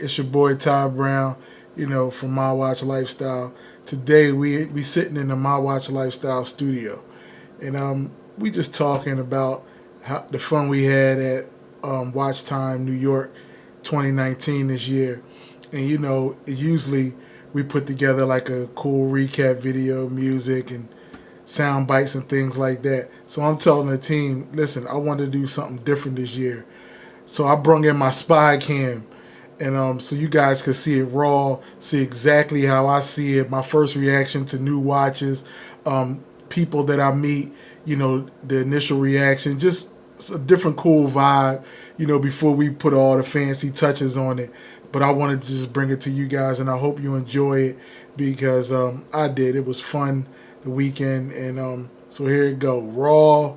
It's your boy Ty Brown, you know, from Mywatchlifestyle. Today we sitting in the Mywatchlifestyle studio, and we just talking about the fun we had at WatchTime New York 2019 this year. And you know, usually we put together like a cool recap video, music, and sound bites and things like that. So I'm telling the team, listen, I want to do something different this year. So I brought in my spy cam, and so you guys could see it raw, see exactly how I see it, my first reaction to new watches, people that I meet, you know, the initial reaction, just a different cool vibe, you know, before we put all the fancy touches on it. But I wanted to just bring it to you guys, and I hope you enjoy it, because I did. It was fun the weekend, and so here it go, raw,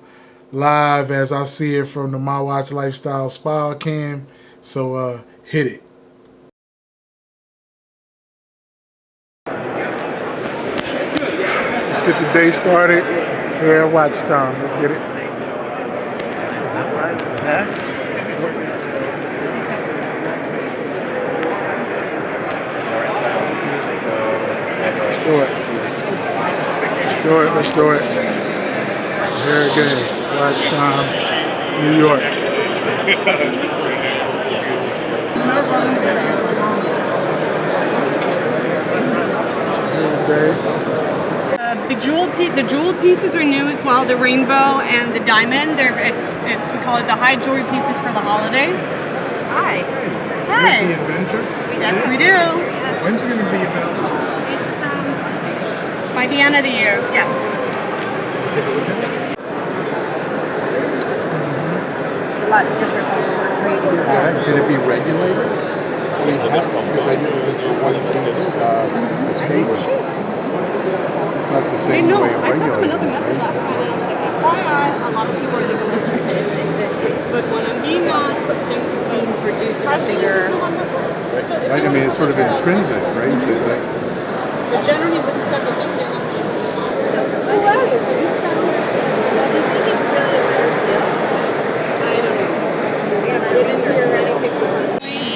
live as I see it from the Mywatchlifestyle spy cam. So hit it. Let's get the day started here at WatchTime. Let's get it. Let's do it. Let's do it. Here again, WatchTime, New York. The jeweled pieces are new as well. The rainbow and the diamond. We call it the high jewelry pieces for the holidays. Hi. Hey. The inventor? Yes, we do. When's it going to be available? It's By the end of the year. yes. It's a lot different when we're creating too. Can it be regulated? I mean, because I knew it was one of these states. It's not the same way of I sent them regulating, another message right? last night. And I was like, FYI, a lot of people are thinking but when I'm being honest, Being produced in a bigger. Right? I mean, it's sort of intrinsic, right? but generally with the stuff that we do, So do you think it's really a better deal? I don't know. We haven't researched it.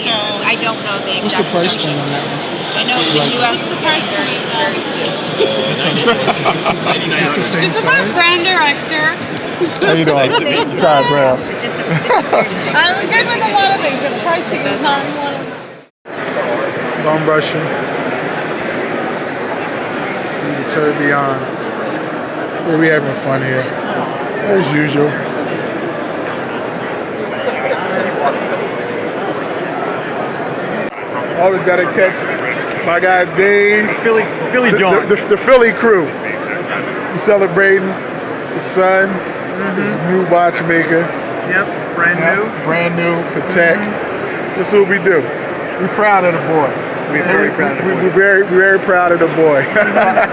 So I don't know the What's the exact price notion. point on that one? I know the U.S. is getting very, very few. This is our brand director. How you doing? Ty Brown. I'm good with a lot of things, and pricing is not one of them. Bum brushing. The tourbillon. Yeah, we having fun here, as usual. Always got to catch my guy Dave. Philly John. The Philly crew. We celebrating the son, his new watchmaker. Yep, brand new. Brand new, Patek. This is what we do. We're proud of the boy. We're very proud of the boy. We're very proud of the boy.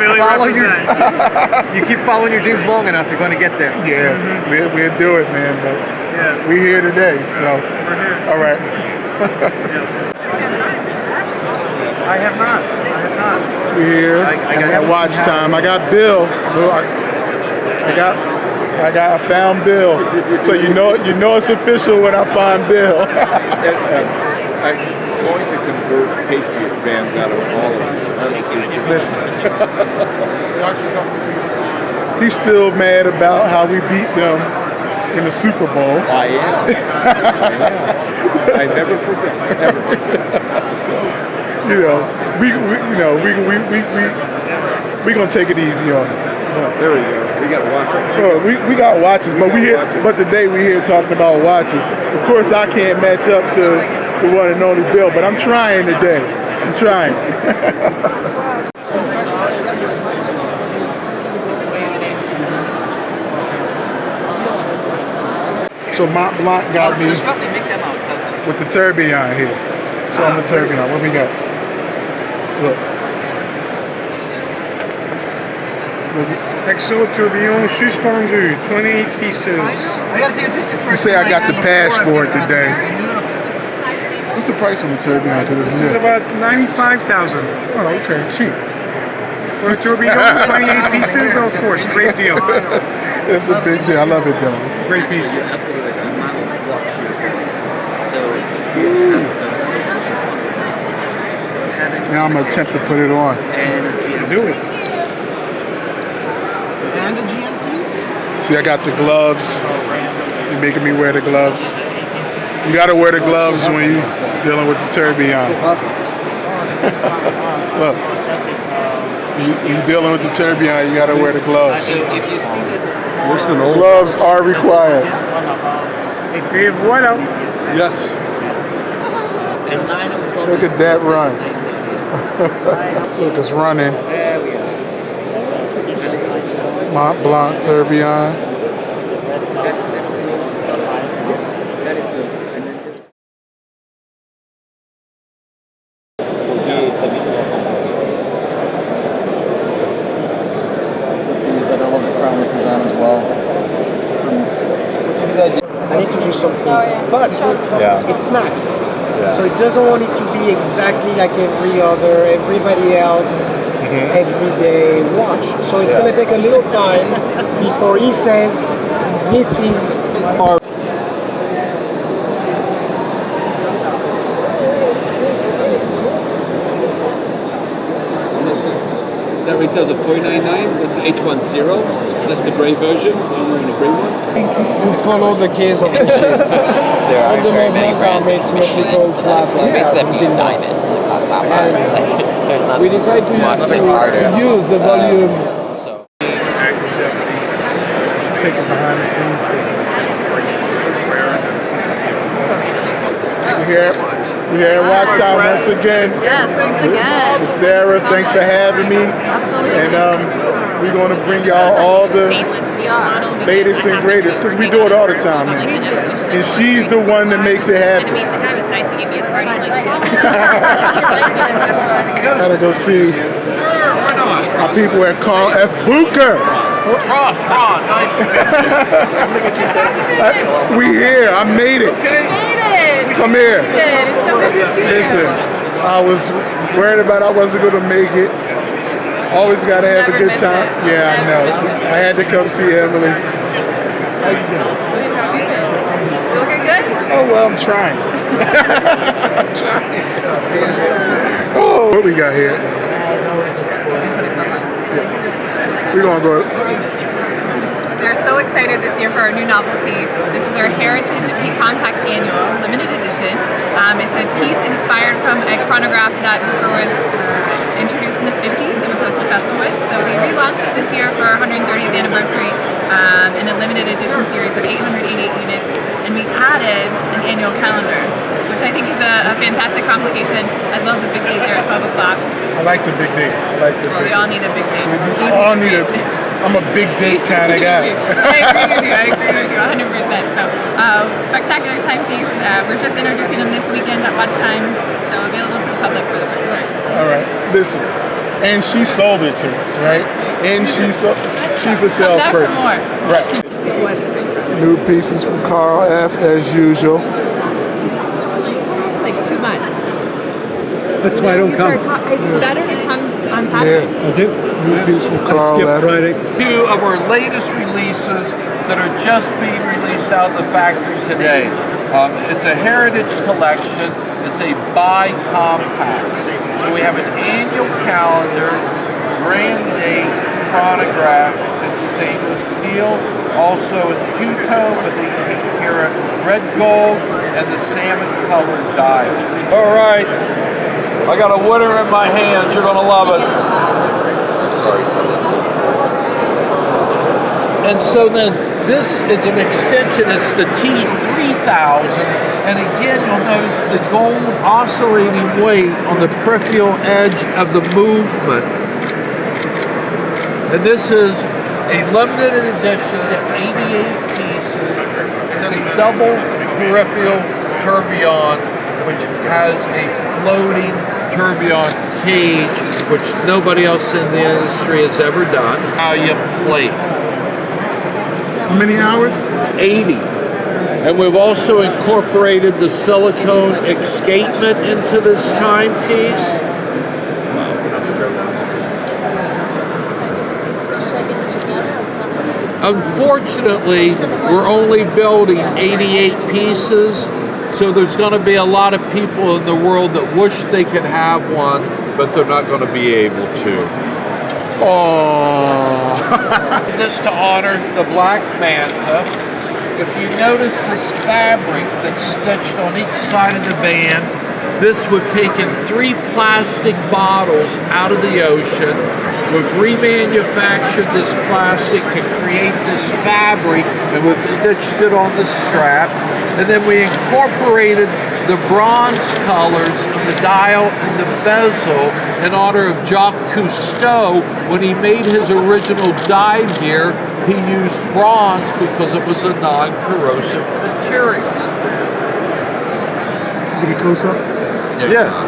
Philly Follow your- represent. You keep following your dreams long enough, you're going to get there. Yeah, we'll do it, man. But Yeah, we here today, so we're here. all right. Yeah. I have not. We here I at WatchTime. I got Bill. I found Bill. So you know it's official when I find Bill. I'm going to convert Patriot fans out of all of you. Listen, he's still mad about how we beat them in the Super Bowl. I am. I never forget. Ever. So, you know, we gonna take it easy on it. There we go. We got to watch it. Well, we got watches, but today we here talking about watches. Of course, I can't match up to the one and only Bill, but I'm trying today. I'm trying. So Montblanc got me with the tourbillon here. So on the tourbillon, what we got? Look. Exo tourbillon suspendu, 28 pieces. You say I got the pass for it today. What's the price on the tourbillon? This is about 95,000 Oh, okay, cheap. for a tourbillon. 28 pieces, of course, great deal. It's a big deal. I love it though. It's Great piece. Absolutely, like a manual watch. So Now I'm gonna attempt to put it on. Do it. See, I got the gloves. You're making me wear the gloves. You gotta wear the gloves when you're dealing with the tourbillon. Look, you're dealing with the tourbillon, you gotta wear the gloves. Gloves are required. Et voilà. Yes. Look at that run. Look, it's running. Montblanc tourbillon. I love the crownless design as well. I need to do something, but it's Max, so it doesn't want it to be exactly like everybody else, everyday watch. So it's gonna take a little time before he says, "This is our." That retails at $4.99. That's the H10. That's the gray version. I don't know the gray one. We follow the case of the ship. All the movement are made symmetrical, flat, like basically have to use diamond to cut that part. Like, there's not we decided to much that's harder. use the volume. So. Take a behind the scenes thing. We're here at WatchTime once again. Yes, once again. Sarah, thanks for having me. Absolutely. And we're going to bring y'all all the latest and greatest, because we do it all the time, man. And she's the one that makes it happen. The guy was nice to give me his card. He's like, Gotta go see our people at Carl F. Bucherer. We here. I made it. Come here. Listen, I was worried about I wasn't gonna make it. Always gotta have a good time. Yeah, I know. I had to come see Emily. How you doing? You looking good? Oh well, I'm trying. I'm trying. Oh, what we got here? We're gonna go. We're so excited this year for our new novelty. This is our Heritage P-Compact Annual, limited edition. It's a piece inspired from a chronograph that Bucherer was introduced in the 50s and was so successful with. So we relaunched it this year for our 130th anniversary in a limited edition series of 888 units. And we added an annual calendar, which I think is a fantastic complication, as well as a big date there at 12 o'clock. I like the big date. We all need a big date. We all need a. I'm a big date kind of guy. I agree with you 100%. So spectacular timepiece. We're just introducing them this weekend at WatchTime, so available to the public for the first time. All right, listen. And she sold it to us, right? And she's a salesperson. More. Right. New pieces from Carl F. as usual. It's like too much. That's why I don't come. It's better to come on Saturday. Yeah. I do. New piece from Carl Skip F. Friday. Two of our latest releases that are just being released out of the factory today. It's a heritage collection. It's a bi-compact. So we have an annual calendar, grand date, chronograph, and stainless steel. Also in two-tone with 18 karat red gold and the salmon colored dial. All right, I got a winner in my hands. You're gonna love it. I'm sorry, And so then this is an extension. It's the T3000, and again you'll notice the gold oscillating weight on the peripheral edge of the movement. And this is a limited edition to 88 pieces. It's a double peripheral tourbillon, which has a floating tourbillon cage, which nobody else in the industry has ever done. How you plate. How many hours? 80. And we've also incorporated the silicone escapement into this timepiece. Unfortunately, we're only building 88 pieces, So there's going to be a lot of people in the world that wish they could have one, but they're not going to be able to. Oh. This to honor the Black Manta. If you notice this fabric that's stitched on each side of the band, this we've taken 3 plastic bottles out of the ocean. We've remanufactured this plastic to create this fabric, and we've stitched it on the strap. And then we incorporated the bronze colors in the dial and the bezel in honor of Jacques Cousteau. When he made his original dive gear, he used bronze because it was a non-corrosive material. Get it close up. Yeah.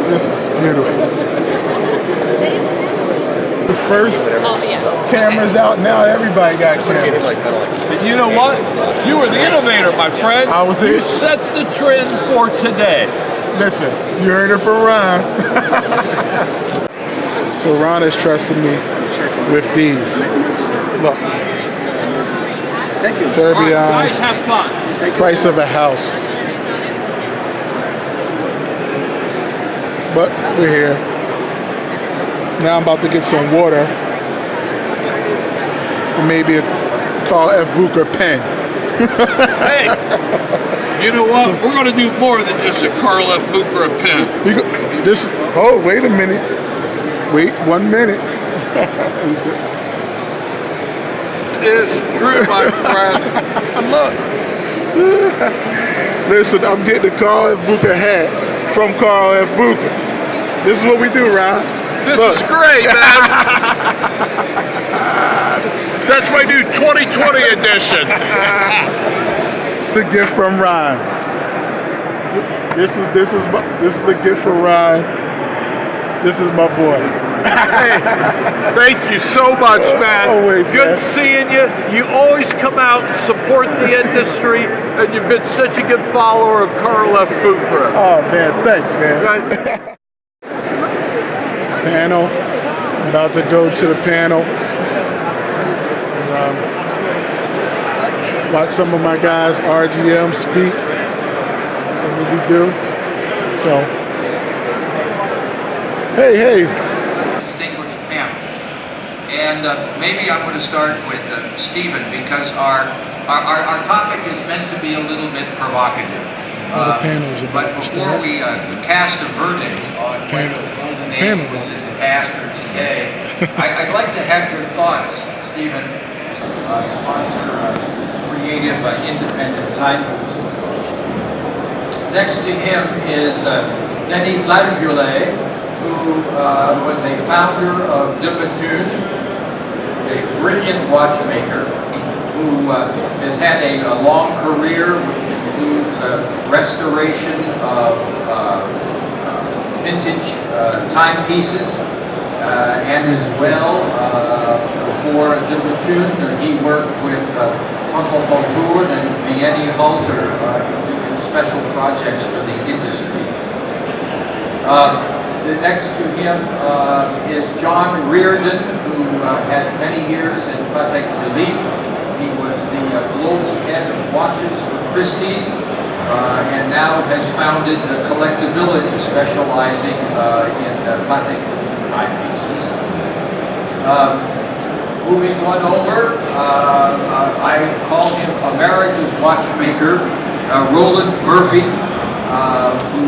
This is beautiful. The first cameras out, now everybody got cameras. And you know what? You were the innovator, my friend. I was the... You set the trend for today. Listen, you heard it from Ron. So Ron has trusted me with these. Look. Thank you. Tourbillon. Right, guys, have fun. Price of a house. But we're here. Now I'm about to get some water. And maybe a Carl F. Bucher pen. Hey, you know what? We're going to do more than just a Carl F. Bucher pen. Oh, wait a minute. Wait 1 minute. It's true, my friend. Look. Listen, I'm getting the Carl F. Bucher hat from Carl F. Bucher. This is what we do, Ron. This is great, man. That's my new 2020 edition. The gift from Ron. This is a gift from Ron. This is my boy. Hey, thank you so much, man. Always, good man. seeing you. You always come out and support the industry, and you've been such a good follower of Carl F. Bucher. Oh man, thanks, man. Right. Panel. I'm about to go to the panel. And, watch some of my guys, RGM, speak. What we do. So, hey. Distinguished panel. And maybe I'm going to start with Stephen, because our topic is meant to be a little bit provocative. But before we cast a verdict on whether the golden age was in the past or today, I'd like to have your thoughts, Stephen. Sponsor creative independent timepieces. Next to him is Denis Flageolet, who was a founder of De Bethune, a brilliant watchmaker who has had a long career, which includes restoration of vintage timepieces, and as well, before De Bethune, he worked with François Bonjour and Vianney Halter in special projects for the industry. Next to him is John Reardon, who had many years in Patek Philippe. He was the global head of watches for Christie's, and now has founded Collectability, specializing in Patek Philippe timepieces. Moving one over, I call him America's watchmaker, Roland Murphy, who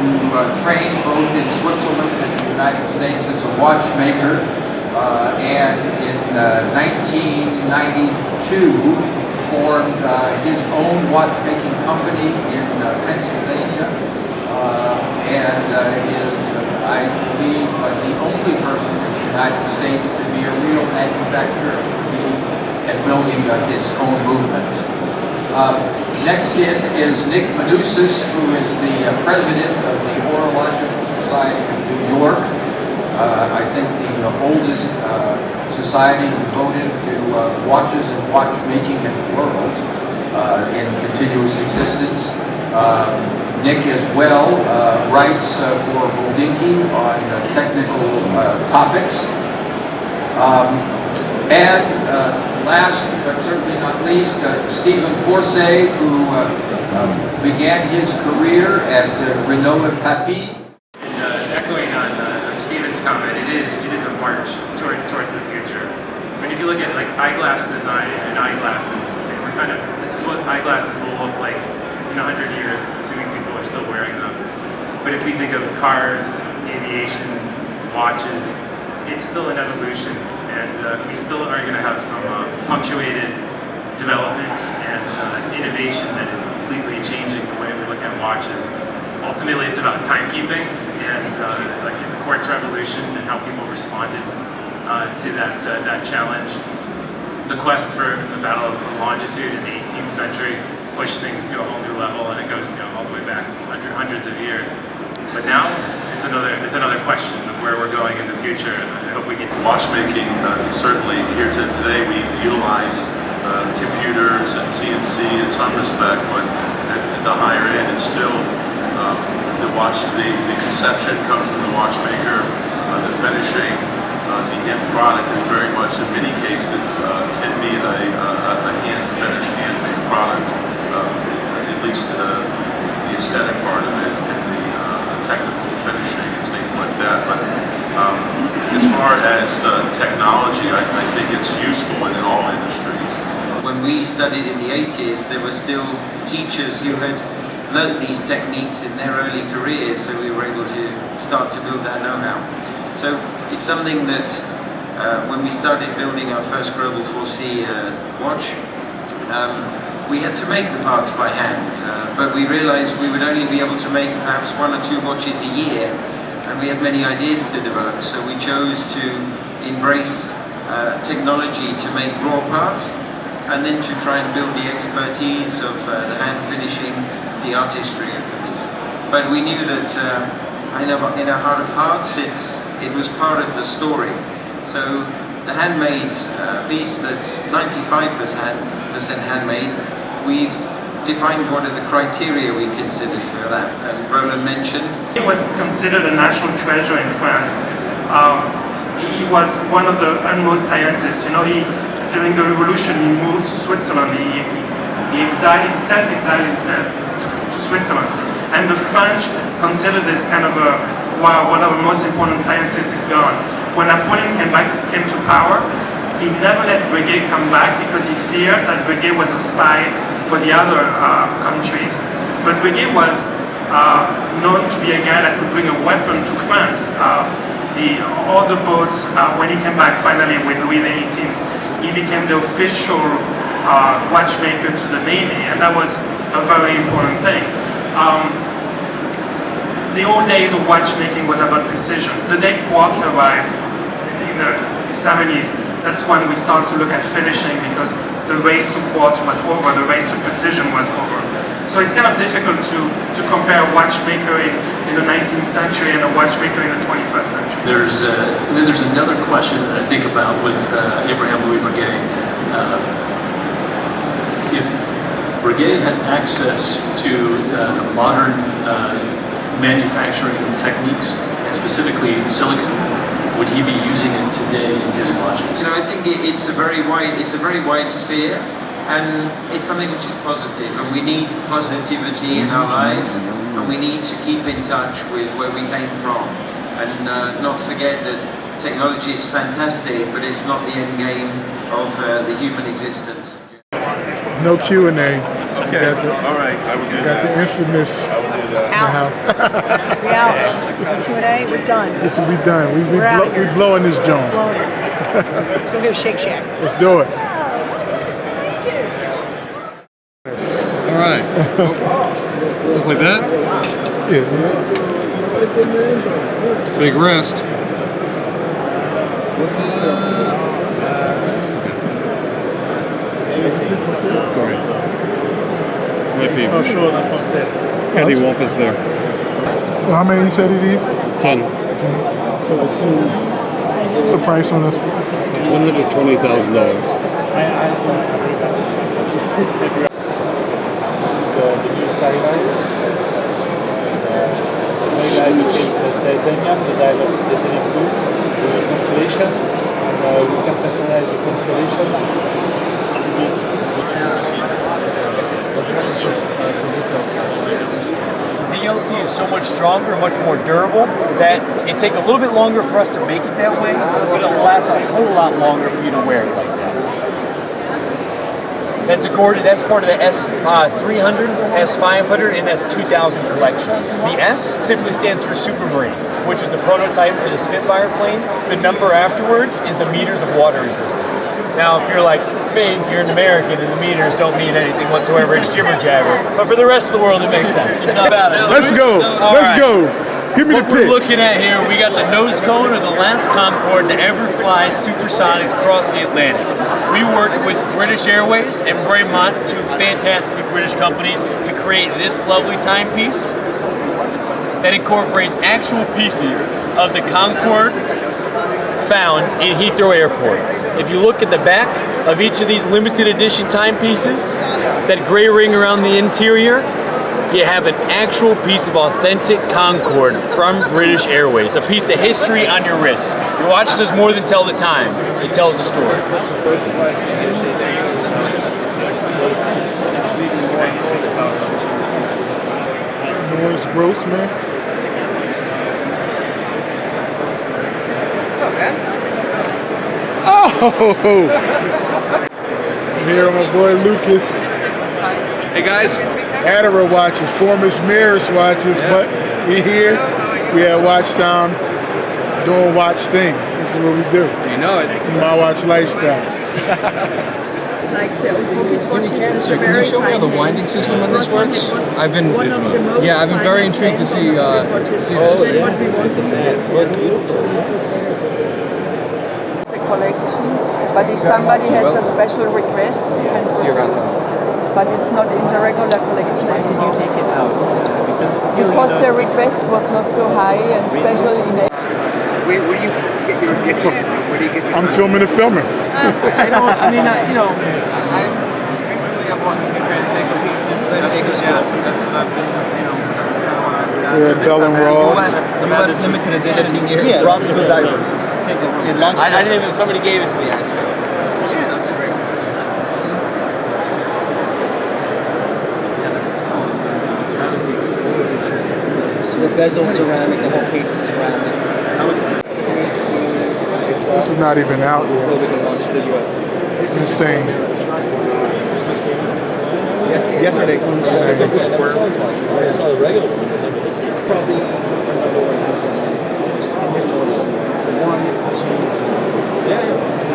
trained both in Switzerland and the United States as a watchmaker, and in 1992 formed his own watchmaking company in Pennsylvania, and is, I believe, the only person in the United States to be a real manufacturer and building his own movements. Next in is Nick Manousis, who is the president of the Horological Society of New York. I think the oldest society devoted to watches and watchmaking in the world in continuous existence. Nick as well writes for Buldinki on technical topics. And last but certainly not least, Stephen Forsay, who began his career at Renault Papy. Echoing on Stephen's comment, it is a march towards the future. I mean, if you look at like eyeglass design and eyeglasses, this is what eyeglasses will look like in 100 years, assuming people are still wearing them. But if we think of cars, aviation, watches, it's still an evolution, and we still are going to have some punctuated developments and innovation that is completely changing the way we look at watches. Ultimately, it's about timekeeping and like in the quartz revolution and how people responded to that challenge. The quest for the battle of longitude in the 18th century pushed things to a whole new level, and it goes all the way back hundreds of years. But now it's another question of where we're going in the future, and I hope we can. Watchmaking, certainly here today we utilize computers and CNC in some respect, but at the higher end it's still the conception comes from the watchmaker, the finishing, the end product is very much, in many cases, can be a hand-finished, handmade product, at least the aesthetic part of it and the technical finishing and things like that. But as far as technology, I think it's useful in all industries. When we studied in the 80s, there were still teachers who had learned these techniques in their early careers, so we were able to start to build that know-how. So it's something that when we started building our first Global 4C watch, we had to make the parts by hand, but we realized we would only be able to make perhaps 1 or 2 watches a year, and we had many ideas to develop, so we chose to embrace technology to make raw parts, and then to try and build the expertise of the hand finishing, the artistry of the piece. But we knew that in our heart of hearts, it was part of the story. So the handmade piece that's 95% handmade, we've defined what are the criteria we considered for that. And Roland mentioned. He was considered a national treasure in France. He was one of the utmost scientists. You know, during the revolution, he moved to Switzerland. He self-exiled himself to Switzerland. And the French considered this kind of one of the most important scientists is gone. When Napoleon came to power, he never let Breguet come back because he feared that Breguet was a spy for the other countries. But Breguet was known to be a guy that could bring a weapon to France. All the boats, when he came back finally with Louis XVIII, he became the official watchmaker to the Navy, and that was a very important thing. The old days of watchmaking was about precision. The day quartz arrived in the 70s, that's when we started to look at finishing, because the race to quartz was over, the race to precision was over. So it's kind of difficult to compare a watchmaker in the 19th century and a watchmaker in the 21st century. And then there's another question that I think about with Abraham Louis Breguet. If Breguet had access to modern manufacturing techniques, and specifically silicon, would he be using it today in his watches? I think it's a very wide sphere, and it's something which is positive, and we need positivity in our lives, and we need to keep in touch with where we came from, and not forget that technology is fantastic, but it's not the end game of the human existence. No Q&A. Okay. All right. I will do We got that. the infamous I will do that. in the house. We out. Q&A, we're done. Listen, we done. We blowing this joint. Blowing it. Let's go get a Shake Shack. Let's do it. All right. Just like that? Yeah. Big rest. Sorry. Might be. Candy Wampus there. Well, how many you said it is? 10. What's the price on this one? $120,000. The new Skylines. dial is titanium, the dial of titanium 2, the constellation, and we can personalize the constellation. DLC is so much stronger, much more durable, that it takes a little bit longer for us to make it that way, but it'll last a whole lot longer for you to wear it like that. That's part of the S300, S500, and S2000 collection. The S simply stands for Supermarine, which is the prototype for the Spitfire plane. The number afterwards is the meters of water resistance. Now, if you're like me, you're an American, and the meters don't mean anything whatsoever, it's jibber-jabber. But for the rest of the world, it makes sense. It's not bad. Let's go. Let's go. Give me the What we're looking at here, we got the nose cone of the last Concorde to ever fly supersonic across the Atlantic. We worked with British Airways and Braemont, two fantastic British companies, to create this lovely timepiece that incorporates actual pieces of the Concorde found in Heathrow Airport. If you look at the back of each of these limited edition timepieces, that gray ring around the interior, you have an actual piece of authentic Concorde from British Airways, a piece of history on your wrist. Your watch does more than tell the time, it tells the story. Morris Gross, man. What's up, man? Oh! I'm here with my boy Lucas. Hey guys. Adara watches, former Maris watches, but we here. We at WatchTime doing watch things. This is what we do. You know it. My watch lifestyle. Like the pocket watches. So can you show me how the winding system on this works? I've been very intrigued to see this. It's a collection, but if somebody has a special request, we can produce. But it's not in the regular collection anymore. Take it out Because the request was not so high, and especially in Where do you get your addiction from? Where do you get your I'm filming and filming. I recently I bought a few Seiko pieces. That's what I've been, that's kind of what I've been. We're at Bell and Ross. US limited edition. Yeah, Rob's a good diver. I didn't even, somebody gave it to me actually. Yeah, that's a great one. Yeah, this is cool. Ceramic pieces. So the bezel ceramic, the whole case is ceramic. This is not even out yet. It's insane. Yesterday. Insane.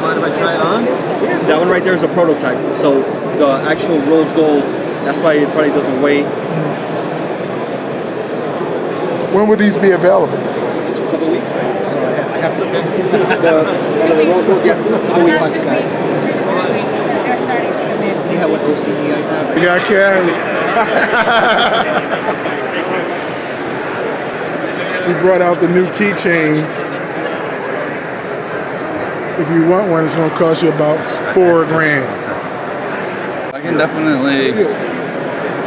Mind if I try it on? That one right there is a prototype. So the actual rose gold, that's why it probably doesn't weigh. When will these be available? A couple weeks. So I have to. The rose gold, yeah. Couple weeks. They're starting to come in. See how what OCD I have? You got carried. We brought out the new keychains. If you want one, it's going to cost you about $4 grand. I can definitely.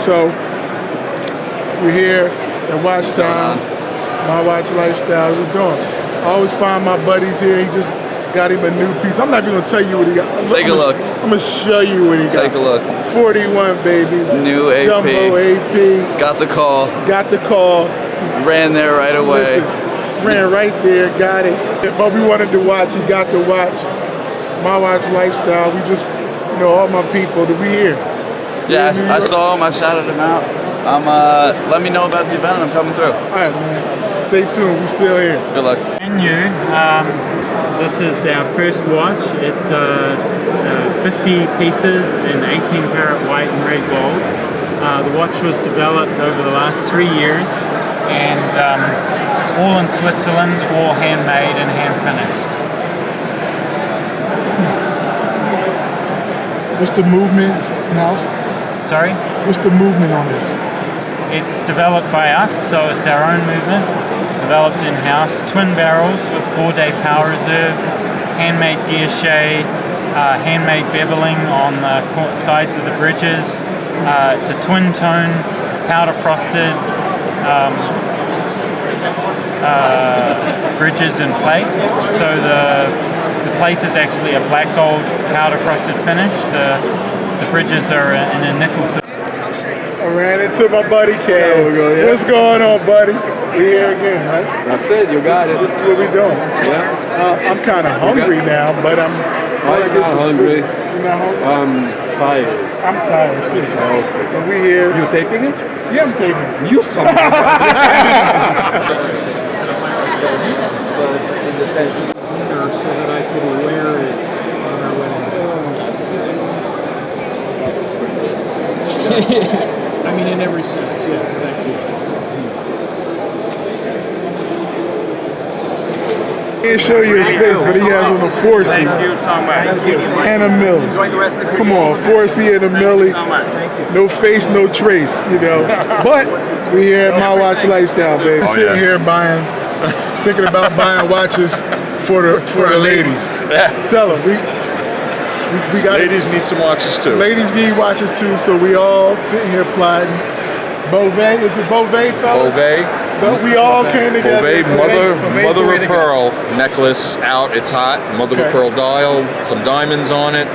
So we're here at WatchTime, My Watch Lifestyle. We're doing. I always find my buddies here. He just got him a new piece. I'm not even going to tell you what he got. Take a look. I'm going to show you what he got. Take a look. 41, baby. New AP. Jumbo AP. Got the call. Got the call. Ran there right away. Listen, ran right there, got it. But we wanted to watch, he got to watch My Watch Lifestyle. We just, all my people to be here. Yeah, I saw him, I shouted him out. Let me know about the event, I'm coming through. All right, man. Stay tuned, we still here. Good luck. New. This is our first watch. It's 50 pieces in 18 karat white and red gold. The watch was developed over the last 3 years, and all in Switzerland, all handmade and hand finished. What's the movement now? Sorry? What's the movement on this? It's developed by us, so it's our own movement. Developed in-house, twin barrels with 4-day power reserve, handmade guilloche, handmade beveling on the sides of the bridges. It's a twin tone, powder frosted. bridges and plate. So the plate is actually a black gold powder frosted finish. The bridges are in a nickel. I ran into my buddy Cam. What's going on, buddy? We here again, right? That's it. You got it. This is what we doing. Yeah. I'm kind of hungry now, but I'm not hungry. You're not hungry? I'm tired. I'm tired too. Okay. And we here. You taping it? Yeah, I'm taping it. You son of a So that I could wear it on our wedding. I mean, in every sense, yes, thank you. I can't show you his face, but he has on a 4C and a milli. Come on, 4C and a milli. No face, no trace, you know. But we here at Mywatchlifestyle, baby. Sitting here thinking about buying watches for the ladies. Tell them, we got ladies need some watches too. Ladies need watches too, so we all sitting here plotting. Beauvais, is it Beauvais, fellas? Beauvais. But we all came together. Beauvais, mother of pearl necklace out. It's hot. Mother of pearl dial. Some diamonds on it.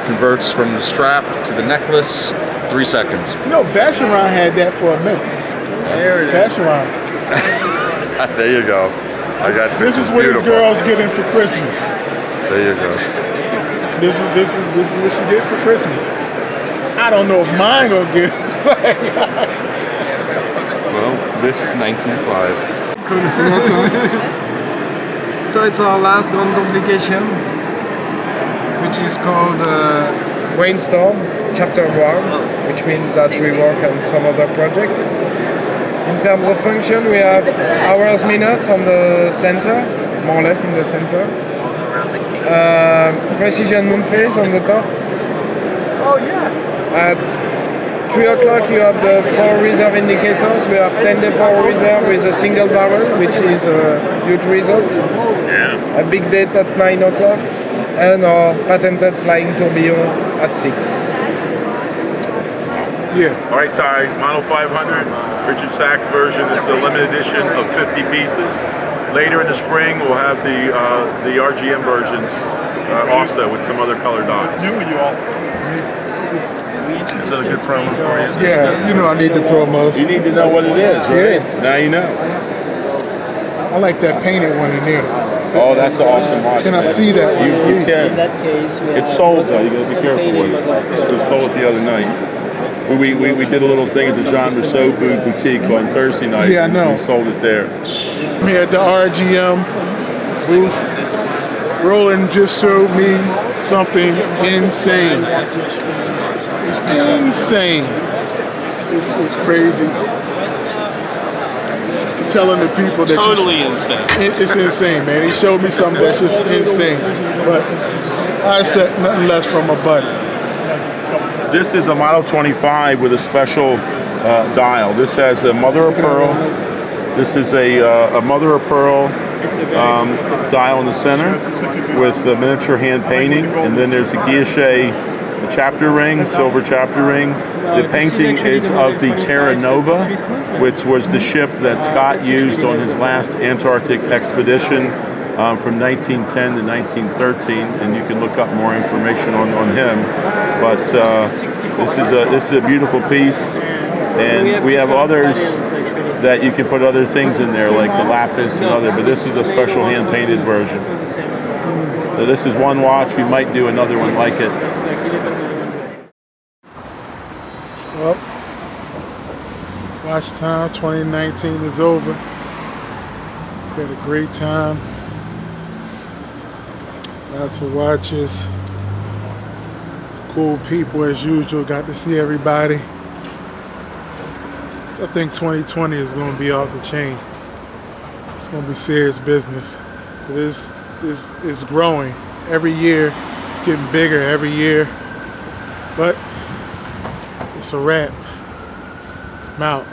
Converts from the strap to the necklace. 3 seconds. You know, Vacheron had that for a minute. There it is. Vacheron. There you go. I got this is what his girl's getting for Christmas. There you go. This is what she did for Christmas. I don't know if mine gonna get. Well, this is 1905. So it's our last one complication, which is called Brainstorm Chapter 1, which means that we work on some other project. In terms of function, we have hours, minutes on the center, more or less in the center. Precision moon phase on the top. Oh yeah. At 3 o'clock you have the power reserve indicators. We have 10-day power reserve with a single barrel, which is a huge result. Yeah. A big date at 9 o'clock. And our patented flying tourbillon at 6. Yeah. All right, Ty, Model 500, Richard Sachs version. This is a limited edition of 50 pieces. Later in the spring, we'll have the RGM versions also with some other color dots. Is that a good promo for you? Yeah, you know I need the promos. You need to know what it is, right? Yeah. Now you know. I like that painted one in there. Oh, that's an awesome watch. Can I see that one, You please? can. It's sold though. You gotta be careful with it. It was sold the other night. We did a little thing at the Jean Rousseau boutique on Thursday night. Yeah, I know. We sold it there. I'm here at the RGM booth. Roland just showed me something insane. Insane. It's crazy. I'm telling the people that Totally insane. It's insane, man. He showed me something that's just insane. But I said nothing less from my buddy. This is a Model 25 with a special dial. This has a mother of pearl. This is a mother of pearl dial in the center with a miniature hand painting, and then there's a guilloche chapter ring, silver chapter ring. The painting is of the Terra Nova, which was the ship that Scott used on his last Antarctic expedition from 1910 to 1913, and you can look up more information on him. But this is a beautiful piece, and we have others that you can put other things in there, like the lapis and other. But this is a special hand-painted version. So this is one watch. We might do another one like it. Well, WatchTime 2019 is over. We had a great time. Lots of watches. Cool people as usual. Got to see everybody. I think 2020 is going to be off the chain. It's going to be serious business. This is growing every year. It's getting bigger every year. But it's a wrap. I'm out.